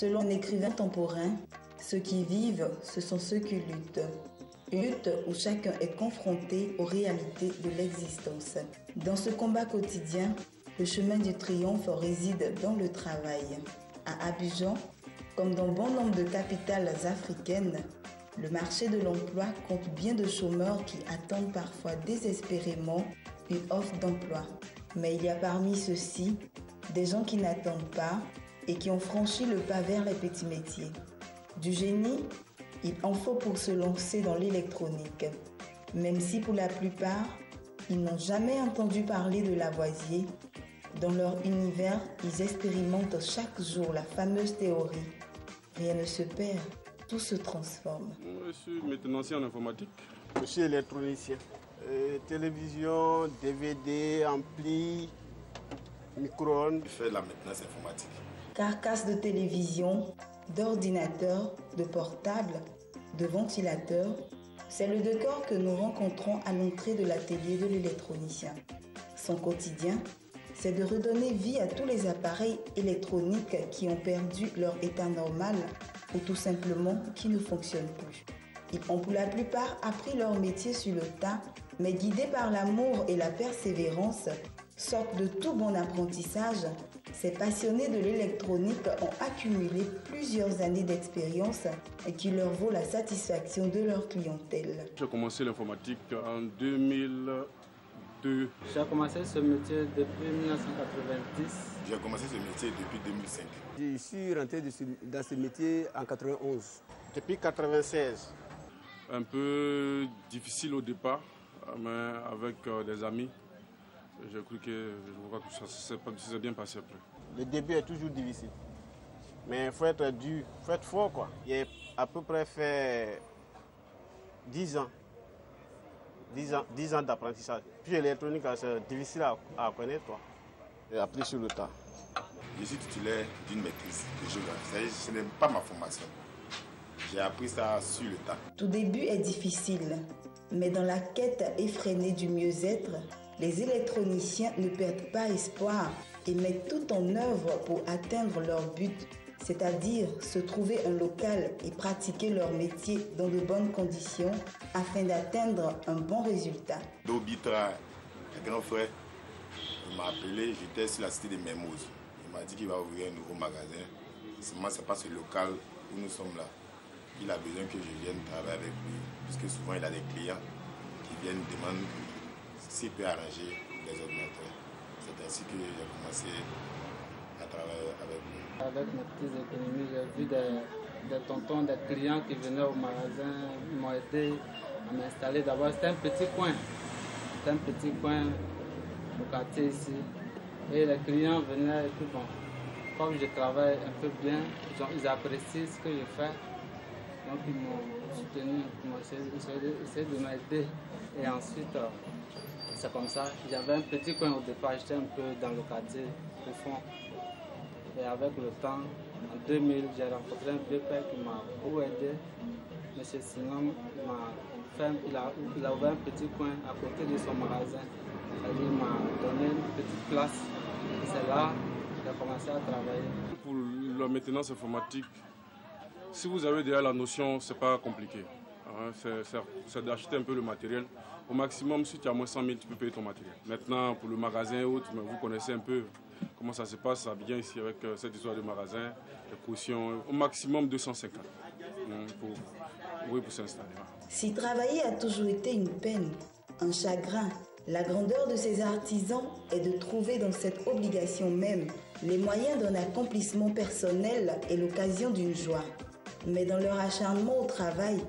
Selon un écrivain contemporain, ceux qui vivent, ce sont ceux qui luttent. Une lutte où chacun est confronté aux réalités de l'existence. Dans ce combat quotidien, le chemin du triomphe réside dans le travail. À Abidjan, comme dans bon nombre de capitales africaines, le marché de l'emploi compte bien de chômeurs qui attendent parfois désespérément une offre d'emploi. Mais il y a parmi ceux-ci des gens qui n'attendent pas et qui ont franchi le pas vers les petits métiers. Du génie, il en faut pour se lancer dans l'électronique, même si pour la plupart, ils n'ont jamais entendu parler de Lavoisier. Dans leur univers, ils expérimentent chaque jour la fameuse théorie. Rien ne se perd, tout se transforme. Je suis mécanicien en informatique. Je suis électronicien. Télévision, DVD, ampli, micro-ondes. Je fais la maintenance informatique. Carcasses de télévision, d'ordinateurs, de portables, de ventilateurs, c'est le décor que nous rencontrons à l'entrée de l'atelier de l'électronicien. Son quotidien, c'est de redonner vie à tous les appareils électroniques qui ont perdu leur état normal ou tout simplement qui ne fonctionnent plus. Ils ont pour la plupart appris leur métier sur le tas, mais guidés par l'amour et la persévérance, sortent de tout bon apprentissage. Ces passionnés de l'électronique ont accumulé plusieurs années d'expérience et qui leur vaut la satisfaction de leur clientèle. J'ai commencé l'informatique en 2002. J'ai commencé ce métier depuis 1990. J'ai commencé ce métier depuis 2005. Je suis rentré dans ce métier en 91. Depuis 96. Un peu difficile au départ, mais avec des amis. Je crois que ça s'est bien passé après. Le début est toujours difficile. Mais il faut être dur, il faut être fort, quoi. J'ai à peu près fait 10 ans. 10 ans d'apprentissage. Puis l'électronique, c'est difficile à connaître, quoi. J'ai appris sur le tas. Je suis titulaire d'une maîtrise de géographie. Ce n'est pas ma formation. J'ai appris ça sur le tas. Tout début est difficile, mais dans la quête effrénée du mieux-être, les électroniciens ne perdent pas espoir et mettent tout en œuvre pour atteindre leur but, c'est-à-dire se trouver un local et pratiquer leur métier dans de bonnes conditions afin d'atteindre un bon résultat. Dobitra, le grand frère, il m'a appelé, j'étais sur la cité de Mermoz. Il m'a dit qu'il va ouvrir un nouveau magasin. Seulement, ce n'est pas ce local où nous sommes là. Il a besoin que je vienne travailler avec lui, puisque souvent il a des clients qui viennent demander s'il peut arranger les ordinateurs. C'est ainsi que j'ai commencé à travailler avec lui. Avec mes petites économies, j'ai vu des tontons, des clients qui venaient au magasin, ils m'ont aidé à m'installer. D'abord, c'était un petit coin. C'était un petit coin au quartier ici. Et les clients venaient et tout. Bon, comme je travaille un peu bien, ils apprécient ce que je fais. Donc ils m'ont soutenu, ils m'ont essayé de m'aider. Et ensuite, c'est comme ça. J'avais un petit coin au départ, j'étais un peu dans le quartier au fond. Et avec le temps, en 2000, j'ai rencontré un vieux père qui m'a beaucoup aidé. Monsieur Sinom, il a ouvert un petit coin à côté de son magasin. Il m'a donné une petite place. Et c'est là que j'ai commencé à travailler. Pour la maintenance informatique, si vous avez déjà la notion, ce n'est pas compliqué. C'est d'acheter un peu le matériel. Au maximum, si tu as moins 100 000, tu peux payer ton matériel. Maintenant, pour le magasin et autres, vous connaissez un peu comment ça se passe. Ça vient ici avec cette histoire de magasin, les cautions. Au maximum 250 pour s'installer. Si travailler a toujours été une peine, un chagrin, la grandeur de ces artisans est de trouver dans cette obligation même les moyens d'un accomplissement personnel et l'occasion d'une joie. Mais dans leur acharnement au travail,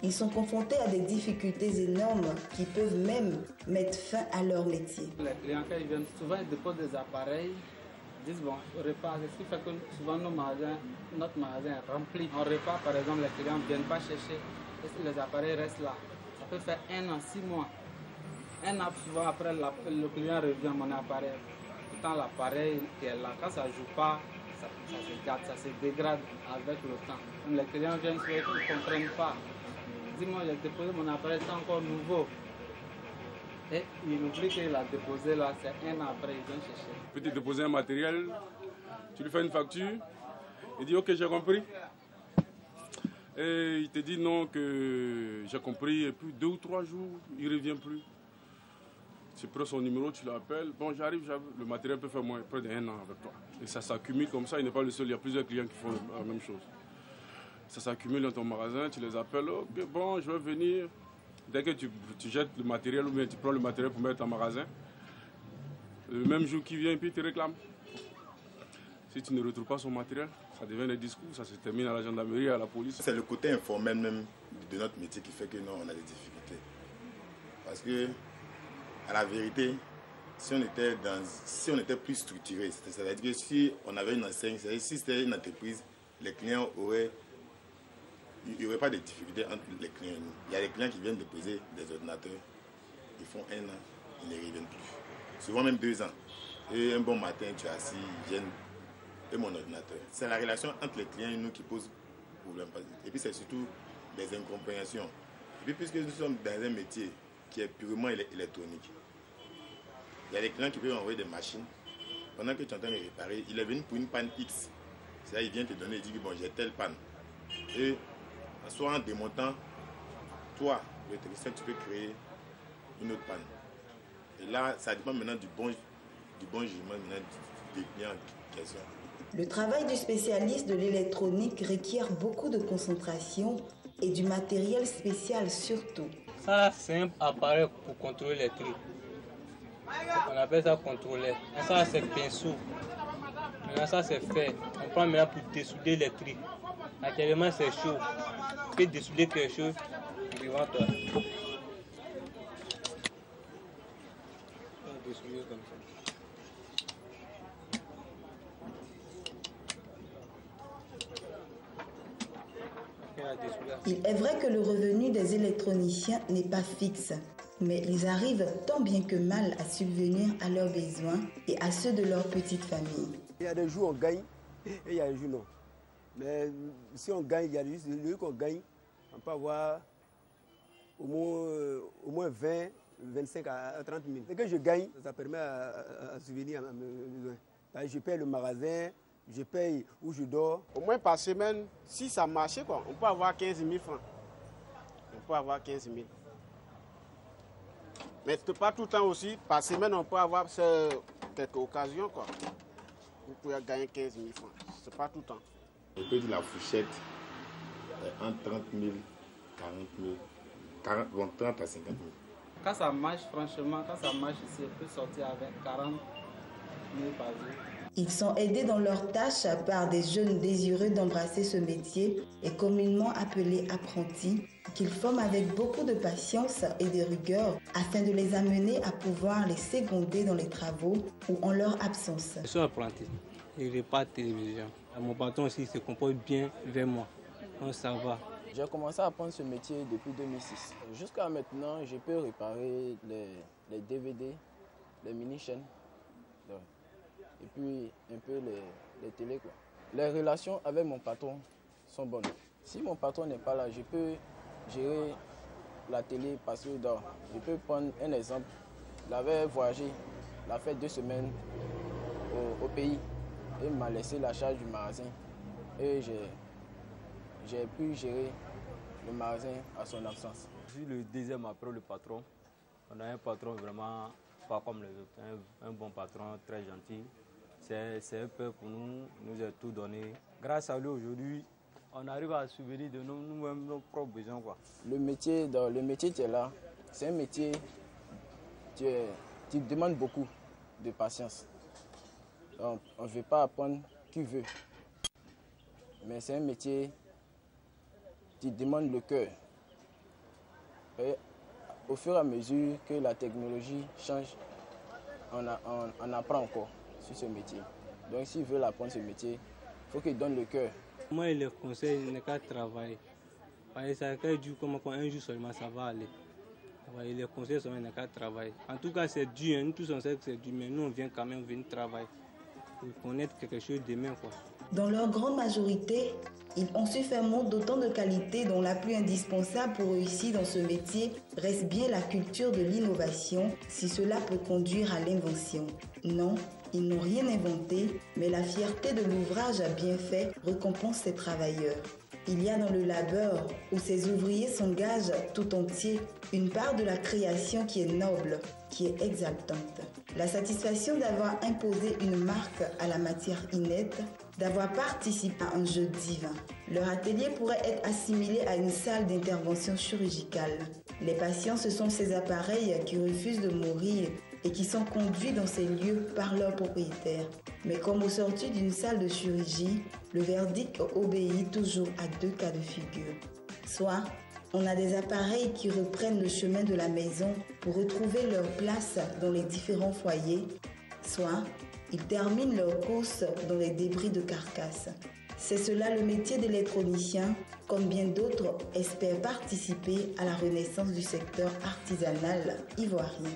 ils sont confrontés à des difficultés énormes qui peuvent même mettre fin à leur métier. Les clients, quand ils viennent, souvent ils déposent des appareils, ils disent bon, repas, ce qui fait que souvent notre magasin est rempli. On repart, par exemple, les clients ne viennent pas chercher, les appareils restent là. Ça peut faire 1 an, 6 mois. 1 an, souvent après, le client revient, mon appareil. Pourtant, l'appareil qui est là, quand ça ne joue pas, ça se gâte, ça se dégrade avec le temps. Les clients viennent, ils ne comprennent pas. Dis-moi, j'ai déposé mon appareil, c'est encore nouveau. Et il oublie qu'il a déposé là, c'est 1 an après, il vient chercher. Tu peux te déposer un matériel, tu lui fais une facture, Il dit ok, j'ai compris. Et il te dit non, que j'ai compris. Et puis 2 ou 3 jours, il ne revient plus. Tu prends son numéro, tu l'appelles. Bon, j'arrive, le matériel peut faire près d'1 an avec toi. Et ça s'accumule comme ça, il n'est pas le seul, il y a plusieurs clients qui font la même chose. Ça s'accumule dans ton magasin, tu les appelles, ok, bon, je vais venir. Dès que tu jettes le matériel ou bien tu prends le matériel pour mettre en magasin, le même jour qu'il vient, puis il te réclame. Si tu ne retrouves pas son matériel, ça devient des discours, ça se termine à la gendarmerie, à la police. C'est le côté informel même de notre métier qui fait que non, on a des difficultés. Parce que, à la vérité, si on était plus structuré, c'est-à-dire que si on avait une enseigne, si c'était une entreprise, les clients il n'y aurait pas de difficultés entre les clients et nous. Il y a des clients qui viennent déposer des ordinateurs, ils font 1 an, ils ne reviennent plus. Souvent même 2 ans. Et un bon matin, tu es assis, ils viennent, et mon ordinateur. C'est la relation entre les clients et nous qui pose problème. Et puis c'est surtout des incompréhensions. Et puis puisque nous sommes dans un métier qui est purement électronique, il y a des clients qui peuvent envoyer des machines. Pendant que tu es en train de réparer, il est venu pour une panne X. C'est-à-dire il vient te donner, il dit bon, j'ai telle panne. Et soit en démontant, toi, le technicien, tu peux créer une autre panne. Et là, ça dépend maintenant du bon jugement des clients en question. Le travail du spécialiste de l'électronique requiert beaucoup de concentration et du matériel spécial surtout. Ça, c'est un appareil pour contrôler les trucs. On appelle ça contrôleur. Ça, c'est pinceau. Maintenant, ça, c'est fait. On prend maintenant pour dessouder les trucs. Actuellement, c'est chaud. Tu peux dessouder quelque chose devant toi. Dessouder comme ça. Il est vrai que le revenu des électroniciens n'est pas fixe, mais ils arrivent tant bien que mal à subvenir à leurs besoins et à ceux de leur petite famille. Il y a des jours où on gagne et il y a des jours non. Mais si on gagne, il y a des jours qu'on gagne, on peut avoir au moins 20, 25 à 30 000. Ce que je gagne, ça permet à subvenir à mes besoins. Je paye le magasin, je paye où je dors. Au moins par semaine, si ça marchait, quoi, on peut avoir 15 000 francs. On peut avoir 15 000. Mais pas tout le temps aussi. Par semaine, on peut avoir quelques occasions, quoi. Vous pouvez gagner 15 000 francs. C'est pas tout le temps. Je peux dire la fourchette entre 30 000, 40 000, 30 à 50 000. Quand ça marche, franchement, quand ça marche ici, on peut sortir avec 40 000 par jour. Ils sont aidés dans leurs tâches par des jeunes désireux d'embrasser ce métier et communément appelés apprentis, qu'ils forment avec beaucoup de patience et de rigueur afin de les amener à pouvoir les seconder dans les travaux ou en leur absence. Je suis apprenti, je n'ai pas de télévision. Mon patron aussi se comporte bien vers moi, donc ça va. J'ai commencé à apprendre ce métier depuis 2006. Jusqu'à maintenant, je peux réparer les DVD, les mini-chaînes. Et puis un peu les télés, quoi. Les relations avec mon patron sont bonnes. Si mon patron n'est pas là, je peux gérer la télé parce que je peux prendre un exemple. Il avait voyagé, il a fait 2 semaines au pays et il m'a laissé la charge du magasin. Et j'ai pu gérer le magasin à son absence. Je suis le deuxième après le patron. On a un patron vraiment pas comme les autres, un bon patron, très gentil. C'est un peu pour nous a tout donné. Grâce à lui aujourd'hui, on arrive à subvenir de nous-mêmes nos propres besoins, quoi. Le métier qui est là, c'est un métier qui demande beaucoup de patience. Donc, on ne veut pas apprendre qui veut. Mais c'est un métier qui demande le cœur. Et au fur et à mesure que la technologie change, on apprend encore sur ce métier. Donc s'ils veulent apprendre ce métier, il faut qu'ils donnent le cœur. Moi, il les conseille n'est qu'à travailler. Ça fait du comme un jour seulement, ça va aller. Il les conseille seulement n'est qu'à travailler. En tout cas, c'est dur, nous tous on sait que c'est dur, mais nous on vient quand même venir travailler pour connaître quelque chose demain, quoi. Dans leur grande majorité, ils ont su faire montre d'autant de qualités dont la plus indispensable pour réussir dans ce métier reste bien la culture de l'innovation, si cela peut conduire à l'invention. Non, ils n'ont rien inventé, mais la fierté de l'ouvrage bien fait récompense ces travailleurs. Il y a dans le labeur où ces ouvriers s'engagent tout entier une part de la création qui est noble, qui est exaltante. La satisfaction d'avoir imposé une marque à la matière inerte, d'avoir participé à un jeu divin. Leur atelier pourrait être assimilé à une salle d'intervention chirurgicale. Les patients, ce sont ces appareils qui refusent de mourir et qui sont conduits dans ces lieux par leurs propriétaires. Mais comme au sortir d'une salle de chirurgie, le verdict obéit toujours à deux cas de figure. Soit on a des appareils qui reprennent le chemin de la maison pour retrouver leur place dans les différents foyers, soit ils terminent leur course dans les débris de carcasses. C'est cela le métier d'électronicien, comme bien d'autres espèrent participer à la renaissance du secteur artisanal ivoirien.